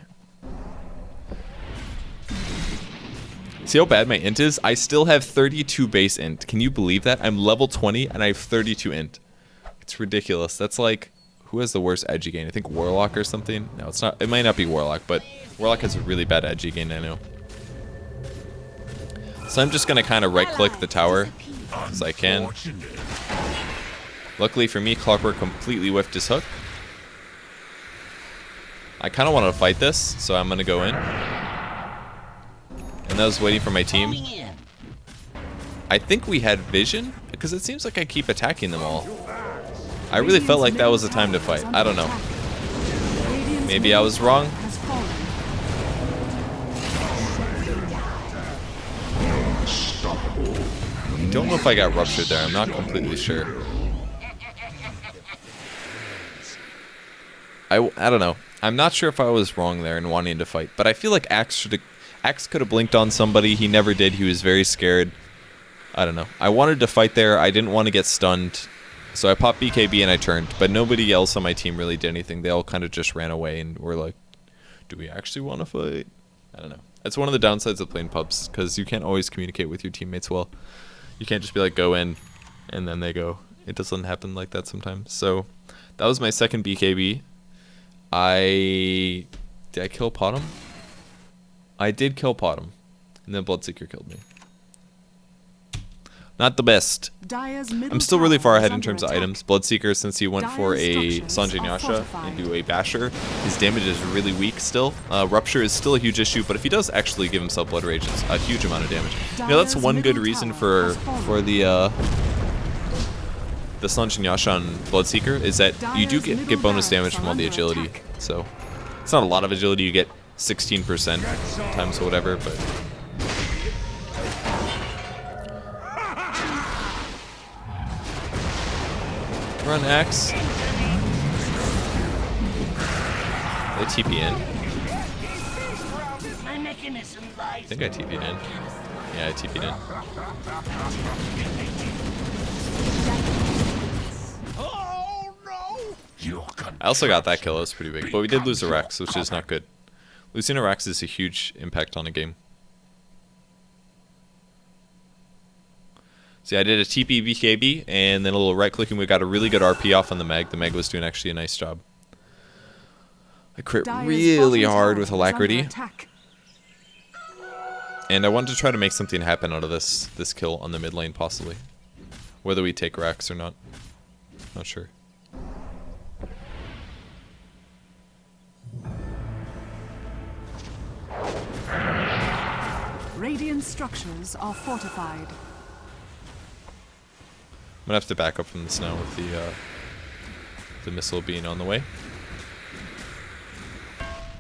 See how bad my int is? I still have 32 base int. Can you believe that? I'm level 20 and I have 32 int. It's ridiculous. That's like, who has the worst edgy gain? I think Warlock or something? No, it's not. It might not be Warlock, but Warlock has a really bad edgy gain, I know. So I'm just going to kind of right-click the tower as I can. Luckily for me, Clockwork completely whiffed his hook. I kind of wanted to fight this, so I'm going to go in. And I was waiting for my team. I think we had vision, because it seems like I keep attacking them all. I really felt like that was the time to fight. I don't know. Maybe I was wrong. I don't know if I got ruptured there. I'm not completely sure. I don't know. I'm not sure if I was wrong there in wanting to fight, but I feel like Axe could have blinked on somebody. He never did. He was very scared. I don't know. I wanted to fight there. I didn't want to get stunned. So I popped BKB and I turned, but nobody else on my team really did anything. They all kind of just ran away and were like, do we actually want to fight? I don't know. That's one of the downsides of playing pubs, because you can't always communicate with your teammates well. You can't just be like, go in, and then they go. It doesn't happen like that sometimes. So that was my second BKB. Did I kill Potom? I did kill Potom, and then Bloodseeker killed me. Not the best. I'm still really far ahead in terms of items. Bloodseeker, since he went for a Sanjay into a Basher, his damage is really weak still. Rupture is still a huge issue, but if he does actually give himself Blood Rage, it's a huge amount of damage. You know, that's one good reason for the Sanjay on Bloodseeker, is that you do get bonus damage from all the agility. So it's not a lot of agility. You get 16% times whatever, but... Run Axe. They TP in. I think I TP'd in. Yeah, I TP'd in. I also got that kill. It was pretty big. But we did lose a Rex, which is not good. Losing a Rex is a huge impact on a game. So yeah, I did a TP BKB, and then a little right clicking. We got a really good RP off on the Meg. The Meg was doing actually a nice job. I crit really hard with Alacrity. And I wanted to try to make something happen out of this kill on the mid lane, possibly. Whether we take Rax or not. Not sure. Radiant structures are fortified. I'm gonna have to back up from this now with the missile being on the way.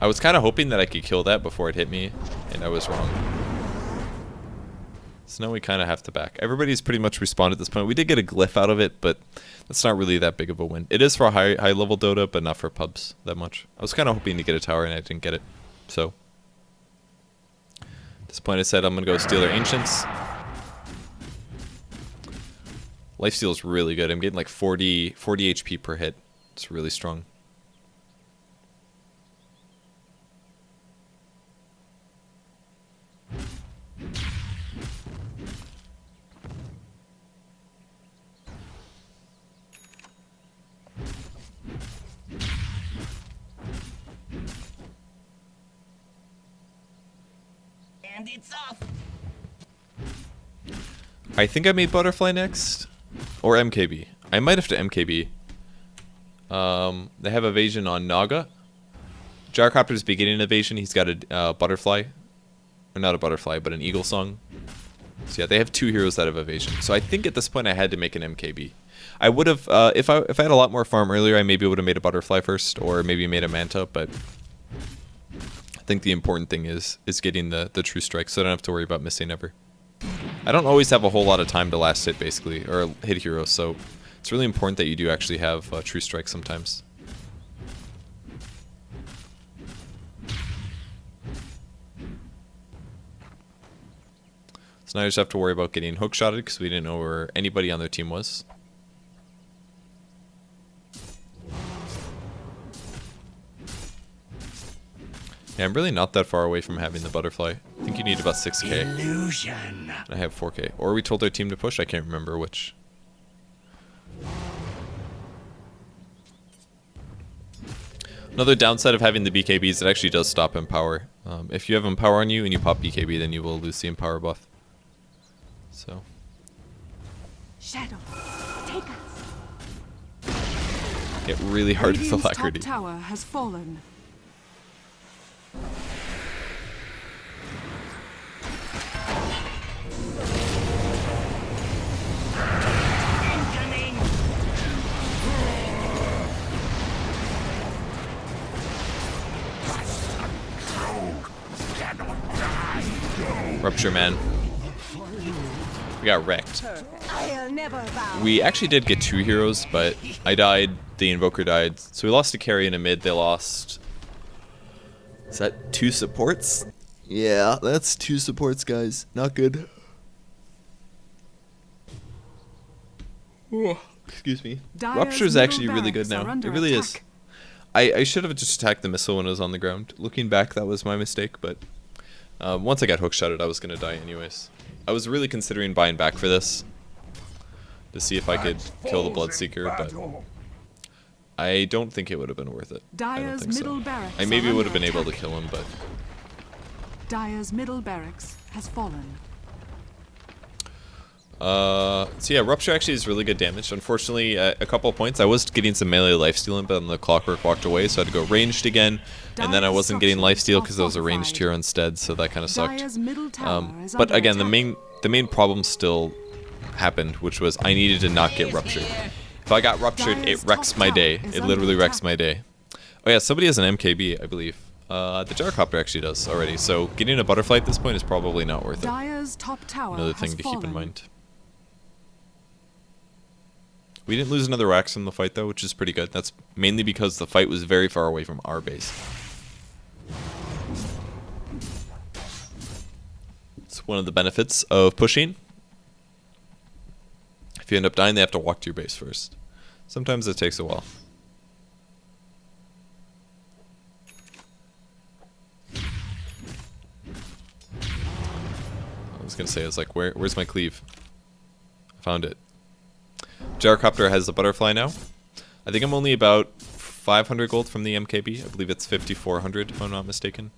I was kind of hoping that I could kill that before it hit me, and I was wrong. So now we kind of have to back. Everybody's pretty much respawned at this point. We did get a glyph out of it, but that's not really that big of a win. It is for a high level Dota, but not for pubs that much. I was kind of hoping to get a tower, and I didn't get it. So at this point, I said I'm gonna go steal their ancients. Lifesteal is really good. I'm getting like 40 HP per hit. It's really strong. And it's off. I think I made Butterfly next. Or MKB. I might have to MKB. They have evasion on Naga. Gyrocopter's beginning evasion. He's got a butterfly. Or not a butterfly, but an eagle song. So yeah, they have two heroes that have evasion. So I think at this point I had to make an MKB. I would have, if I had a lot more farm earlier, I maybe would have made a butterfly first, or maybe made a manta, but I think the important thing is getting the true strike, so I don't have to worry about missing ever. I don't always have a whole lot of time to last hit, basically, or hit heroes, so it's really important that you do actually have true strike sometimes. So now I just have to worry about getting hookshotted because we didn't know where anybody on their team was. Yeah, I'm really not that far away from having the butterfly. I think you need about 6k. Illusion. And I have 4k. Or we told our team to push, I can't remember which. Another downside of having the BKB is it actually does stop Empower. If you have Empower on you and you pop BKB, then you will lose the Empower buff. So. Shadow, take us. Get really hard with Radiant's Alacrity. top tower has fallen. Incoming. Rupture, man. We got wrecked. I'll never bow. We actually did get 2 heroes, but I died, the Invoker died. So we lost a carry and a mid, they lost... Is that 2 supports? Yeah, that's 2 supports, guys. Not good. Excuse me. Dyer's Rupture's middle actually really good barracks now. are under It really is. attack. I should have just attacked the missile when it was on the ground. Looking back, that was my mistake, but once I got hookshotted, I was going to die anyways. I was really considering buying back for this to see if I could kill the Bloodseeker, but I don't think it would have been worth it. I don't Dyer's think middle so. barracks I maybe are would have under been able to attack. kill him, but Dyer's middle barracks has fallen. so yeah, Rupture actually is really good damage. Unfortunately, at a couple of points, I was getting some melee lifesteal in, but then the Clockwork walked away, so I had to go ranged again. And then I wasn't getting lifesteal because I was a ranged hero instead, so that kind of sucked. Dyer's middle tower is But under again, attack. the main problem still happened, which was I needed to not get ruptured. If I got ruptured, it Dyer's wrecks top my tower day. is It under literally wrecks attack. my day. Oh yeah, somebody has an MKB, I believe. The Gyrocopter actually does already, so getting a butterfly at this point is probably not worth it. Dyer's top tower Another has thing to keep in fallen. mind. We didn't lose another Rax in the fight though, which is pretty good. That's mainly because the fight was very far away from our base. It's one of the benefits of pushing. If you end up dying, they have to walk to your base first. Sometimes it takes a while. I was gonna say, I was like, where's my cleave? I found it. Gyrocopter has the butterfly now. I think I'm only about 500 gold from the MKB. I believe it's 5,400 if I'm not mistaken.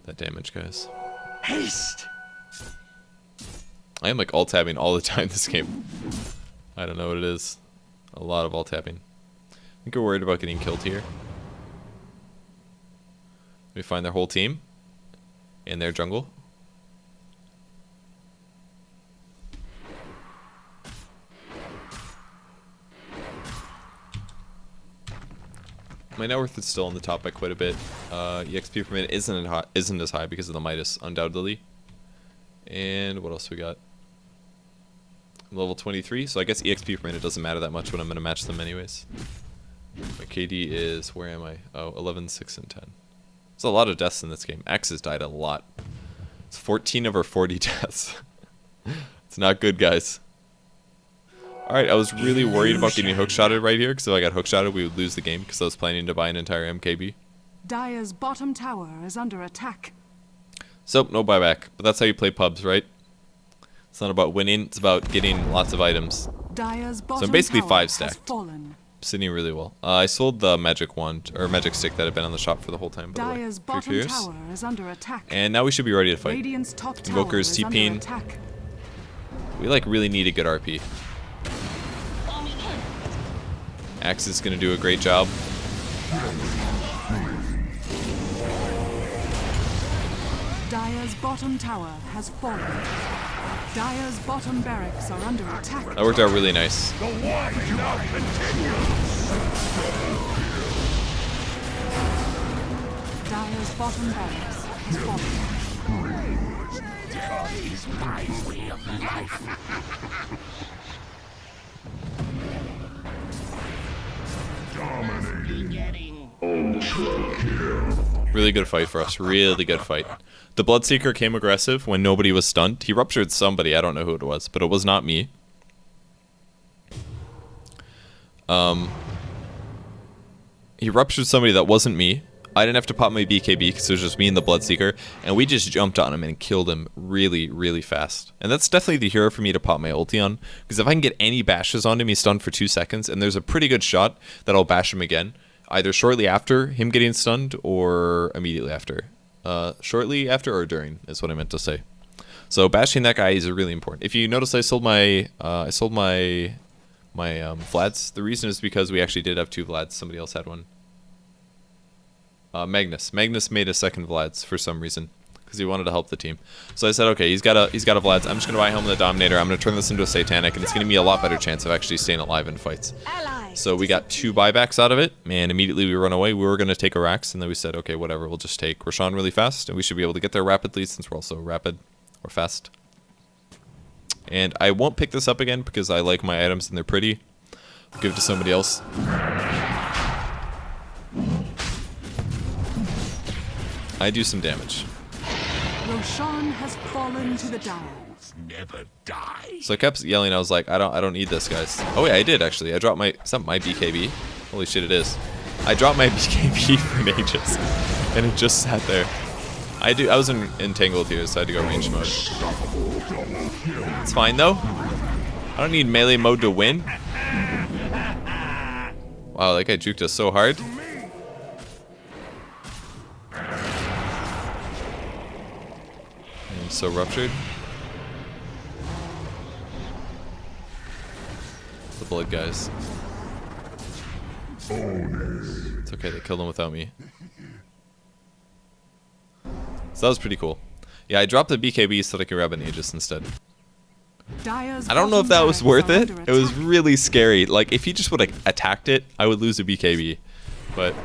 That damage, guys. Haste. I am like alt-tabbing all the time this game. I don't know what it is. A lot of alt-tabbing. I think we're worried about getting killed here. We find their whole team in their jungle. My net worth is still on the top by quite a bit. EXP per minute isn't as high because of the Midas, undoubtedly. And what else we got? Level 23, so I guess EXP per minute doesn't matter that much when I'm going to match them anyways. My KD is, where am I? Oh, 11, 6, and 10. There's a lot of deaths in this game. Axe has died a lot. It's 14 over 40 deaths. It's not good, guys. Alright, I was really worried about getting hookshotted right here, because if I got hookshotted, we would lose the game, because I was planning to buy an entire MKB. Dyer's bottom tower is under attack. So, no buyback. But that's how you play pubs, right? It's not about winning, it's about getting lots of items. Dyer's bottom basically tower 5 has stacked. fallen. Sitting really well. I sold the magic wand, or magic stick that had been on the shop for the whole time, by the way. Dyer's For bottom years. tower is under attack. And now we should be ready to fight. Radiant's top tower Invoker's is under TPing. attack. We like really need a good RP. Axe is gonna do a great job. Dire's bottom tower has fallen. Dire's bottom barracks are under attack. That worked out really nice. The war now continues. Dire's bottom barracks has fallen. Death is my way of life. Really good fight for us. Really good fight. The Bloodseeker came aggressive when nobody was stunned. He ruptured somebody. I don't know who it was, but it was not me. He ruptured somebody that wasn't me. I didn't have to pop my BKB because it was just me and the Bloodseeker, and we just jumped on him and killed him really, really fast. And that's definitely the hero for me to pop my ulti on, because if I can get any bashes on him, he's stunned for 2 seconds, and there's a pretty good shot that I'll bash him again, either shortly after him getting stunned or immediately after. Shortly after or during is what I meant to say. So bashing that guy is really important. If you notice, I sold my Vlads. The reason is because we actually did have 2 Vlads. Somebody else had one. Magnus made a second Vlad's for some reason because he wanted to help the team. So I said, okay, he's got a Vlad's. I'm just gonna buy home the Dominator. I'm gonna turn this into a Satanic, and it's gonna be a lot better chance of actually staying alive in fights. So we got 2 buybacks out of it, and immediately we run away. We were gonna take a Rax, and then we said, okay, whatever. We'll just take Roshan really fast, and we should be able to get there rapidly since we're also rapid or fast. And I won't pick this up again because I like my items and they're pretty. I'll give it to somebody else. I do some damage. Roshan has fallen to the Dire. Never die. So I kept yelling. I was like, I don't need this, guys. Oh yeah, I did actually. I dropped my my BKB. Holy shit, it is. I dropped my BKB for Aegis, and it just sat there. I was entangled here, so I had to go range mode. It's fine though. I don't need melee mode to win. Wow, that guy juked us so hard. I'm so ruptured. The blood guys. It's okay, they killed him without me. So that was pretty cool. Yeah, I dropped the BKB so that I could grab an Aegis instead. Dire's I don't know if that was bottom worth barracks it. are It under was attack. really scary. Like, if he just would have attacked it, I would lose a BKB. But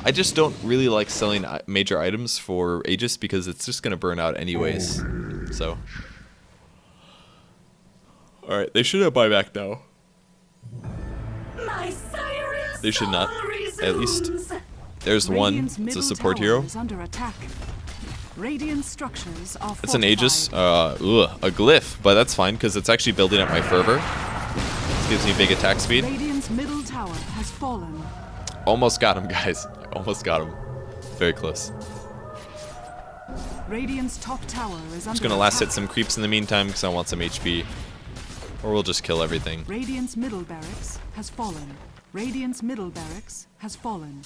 I just don't really like selling major items for Aegis because it's just going to burn out anyways. So. Alright, they should have buyback now. My siren They should not. soul At least. resumes. There's one. Radiant's It's a middle support tower hero. is under attack. Radiant structures are It's an Aegis. fortified. A glyph, but that's fine because it's actually building up my fervor. This gives me big attack speed. Radiant's middle tower has fallen. Almost got him, guys. Almost got him. Very close. Radiant's top tower is under Just gonna last hit attack. some creeps in the meantime because I want some HP. Or we'll just kill everything. Radiant's middle barracks has fallen. Radiant's middle barracks has fallen.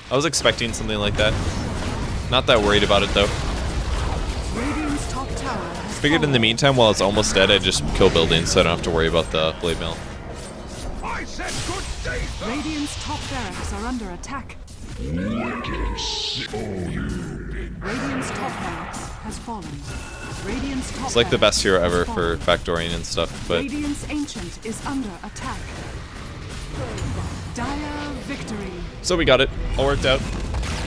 I was expecting something like that. Not that worried about it though. Radiant's top tower has Figured in the fallen. meantime, while it's almost dead, I'd just kill buildings so I don't have to worry about the blade mail. I said good day. Radiant's top barracks are under attack. Radiant's top barracks has fallen. Radiant's top It's like the best hero ever barracks for has fallen. factoring and stuff, but Radiant's ancient is under attack. Dire victory. so we got it. All worked out.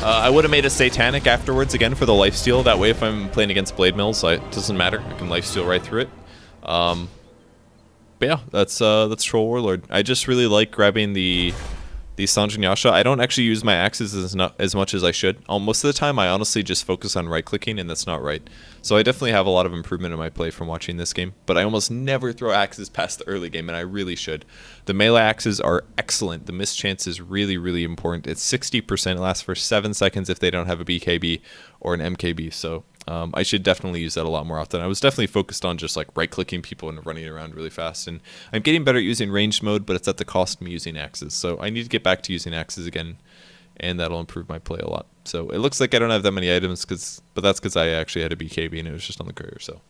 I would have made a Satanic afterwards again for the lifesteal. That way if I'm playing against blade mills, it doesn't matter. I can lifesteal right through it. But yeah, that's Troll Warlord. I just really like grabbing the Sanjin Yasha. I don't actually use my axes as much as I should. Most of the time, I honestly just focus on right-clicking, and that's not right. So I definitely have a lot of improvement in my play from watching this game. But I almost never throw axes past the early game, and I really should. The melee axes are excellent. The miss chance is really, really important. It's 60%. It lasts for 7 seconds if they don't have a BKB or an MKB. So I should definitely use that a lot more often. I was definitely focused on just like right-clicking people and running around really fast. And I'm getting better at using ranged mode, but it's at the cost of me using axes. So I need to get back to using axes again, and that'll improve my play a lot. So it looks like I don't have that many items, but that's because I actually had a BKB and it was just on the courier. So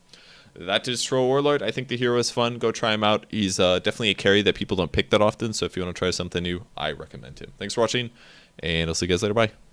that is Troll Warlord. I think the hero is fun. Go try him out. He's definitely a carry that people don't pick that often. So if you want to try something new, I recommend him. Thanks for watching, And I'll see you guys later. Bye.